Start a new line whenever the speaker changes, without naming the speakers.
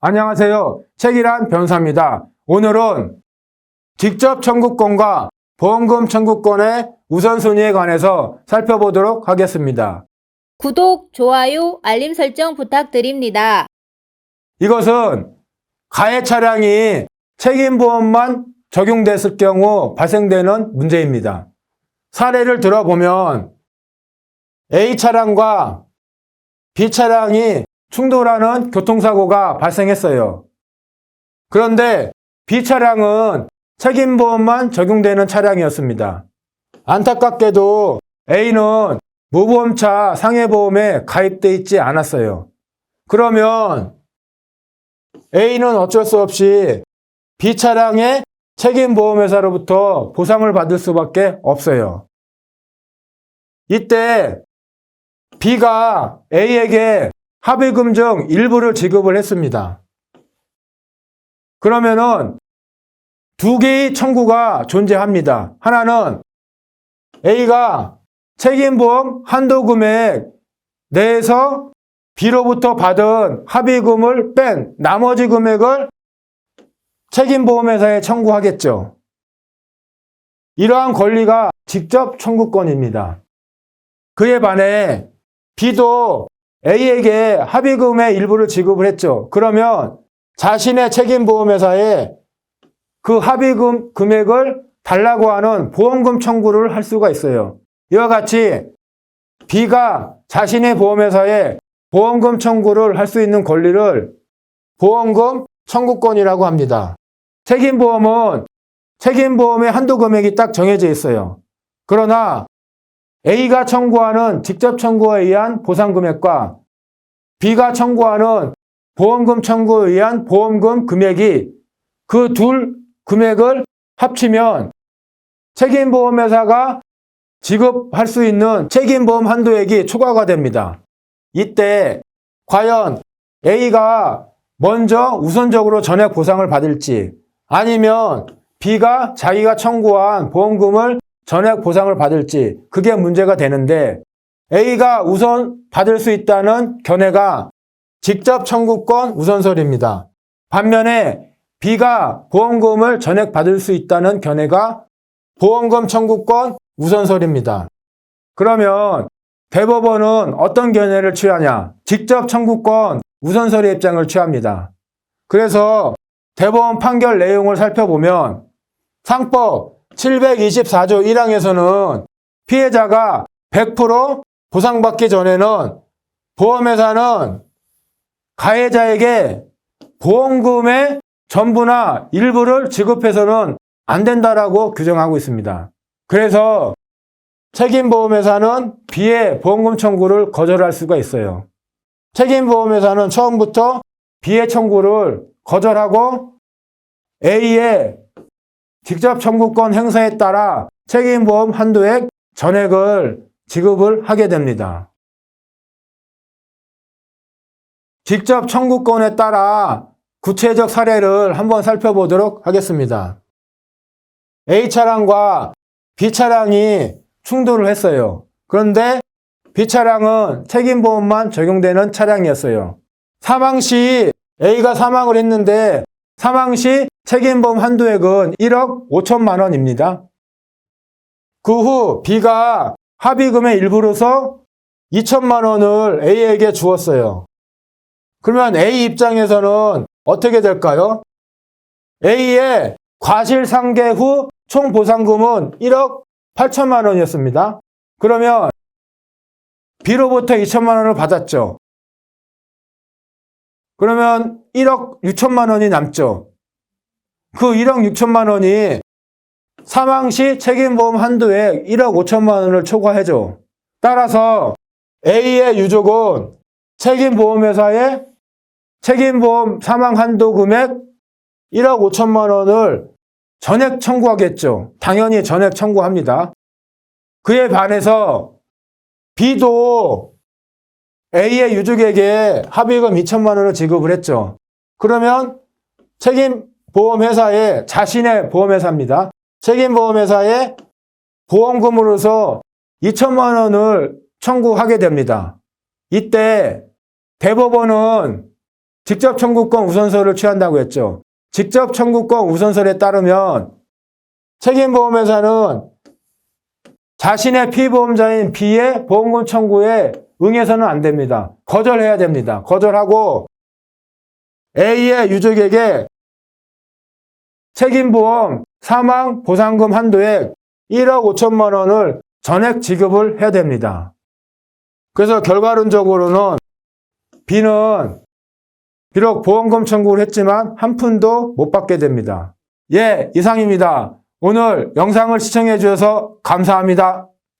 안녕하세요. 책이란 변호사입니다. 오늘은 직접 청구권과 보험금 청구권의 우선순위에 관해서 살펴보도록 하겠습니다.
구독, 좋아요, 알림 설정 부탁드립니다.
이것은 가해 차량이 책임보험만 적용됐을 경우 발생되는 문제입니다. 사례를 들어보면 A 차량과 B 차량이 충돌하는 교통사고가 발생했어요. 그런데 B 차량은 책임보험만 적용되는 차량이었습니다. 안타깝게도 A는 무보험차 상해보험에 가입되어 있지 않았어요. 그러면 A는 어쩔 수 없이 B 차량의 책임보험회사로부터 보상을 받을 수밖에 없어요. 이때 B가 A에게 합의금 중 일부를 지급을 했습니다. 그러면은 두 개의 청구가 존재합니다. 하나는 A가 책임보험 한도 금액 내에서 B로부터 받은 합의금을 뺀 나머지 금액을 책임보험회사에 청구하겠죠. 이러한 권리가 직접 청구권입니다. 그에 반해 B도 A에게 합의금의 일부를 지급을 했죠. 그러면 자신의 책임보험회사에 그 합의금 금액을 달라고 하는 보험금 청구를 할 수가 있어요. 이와 같이 B가 자신의 보험회사에 보험금 청구를 할 수 있는 권리를 보험금 청구권이라고 합니다. 책임보험은 책임보험의 한도 금액이 딱 정해져 있어요. 그러나 A가 청구하는 직접 청구에 의한 보상금액과 B가 청구하는 보험금 청구에 의한 보험금 금액이 그 둘 금액을 합치면 책임보험회사가 지급할 수 있는 책임보험 한도액이 초과가 됩니다. 이때 과연 A가 먼저 우선적으로 전액 보상을 받을지 아니면 B가 자기가 청구한 보험금을 전액 보상을 받을지 그게 문제가 되는데 A가 우선 받을 수 있다는 견해가 직접 청구권 우선설입니다. 반면에 B가 보험금을 전액 받을 수 있다는 견해가 보험금 청구권 우선설입니다. 그러면 대법원은 어떤 견해를 취하냐? 직접 청구권 우선설의 입장을 취합니다. 그래서 대법원 판결 내용을 살펴보면 상법 724조 1항에서는 피해자가 100% 보상받기 전에는 보험회사는 가해자에게 보험금의 전부나 일부를 지급해서는 안 된다라고 규정하고 있습니다. 그래서 책임보험회사는 B의 보험금 청구를 거절할 수가 있어요. 책임보험회사는 처음부터 B의 청구를 거절하고 A의 직접 청구권 행사에 따라 책임보험 한도액 전액을 지급을 하게 됩니다. 직접 청구권에 따라 구체적 사례를 한번 살펴보도록 하겠습니다. A 차량과 B 차량이 충돌을 했어요. 그런데 B 차량은 책임보험만 적용되는 차량이었어요. 사망 시 A가 사망을 했는데 사망 시 책임보험 한도액은 1억 5천만 원입니다. 그 후 B가 합의금의 일부로서 2천만 원을 A에게 주었어요. 그러면 A 입장에서는 어떻게 될까요? A의 과실상계 후 총 보상금은 1억 8천만 원이었습니다. 그러면 B로부터 2천만 원을 받았죠. 그러면 1억 6천만 원이 남죠. 그 1억 6천만 원이 사망 시 책임보험 한도액 1억 5천만 원을 초과해줘. 따라서 A의 유족은 책임보험회사에 책임보험 사망 한도 금액 1억 5천만 원을 전액 청구하겠죠. 당연히 전액 청구합니다. 그에 반해서 B도 A의 유족에게 합의금 2천만 원을 지급을 했죠. 그러면 책임보험회사에 자신의 보험회사입니다. 책임보험회사에 보험금으로서 2천만 원을 청구하게 됩니다. 이때 대법원은 직접 청구권 우선설을 취한다고 했죠. 직접 청구권 우선설에 따르면 책임보험회사는 자신의 피보험자인 B의 보험금 청구에 응해서는 안 됩니다. 거절해야 됩니다. 거절하고 A의 유족에게 책임보험 사망 보상금 한도액 1억 5천만 원을 전액 지급을 해야 됩니다. 그래서 결과론적으로는 B는 비록 보험금 청구를 했지만 한 푼도 못 받게 됩니다. 예, 이상입니다. 오늘 영상을 시청해 주셔서 감사합니다.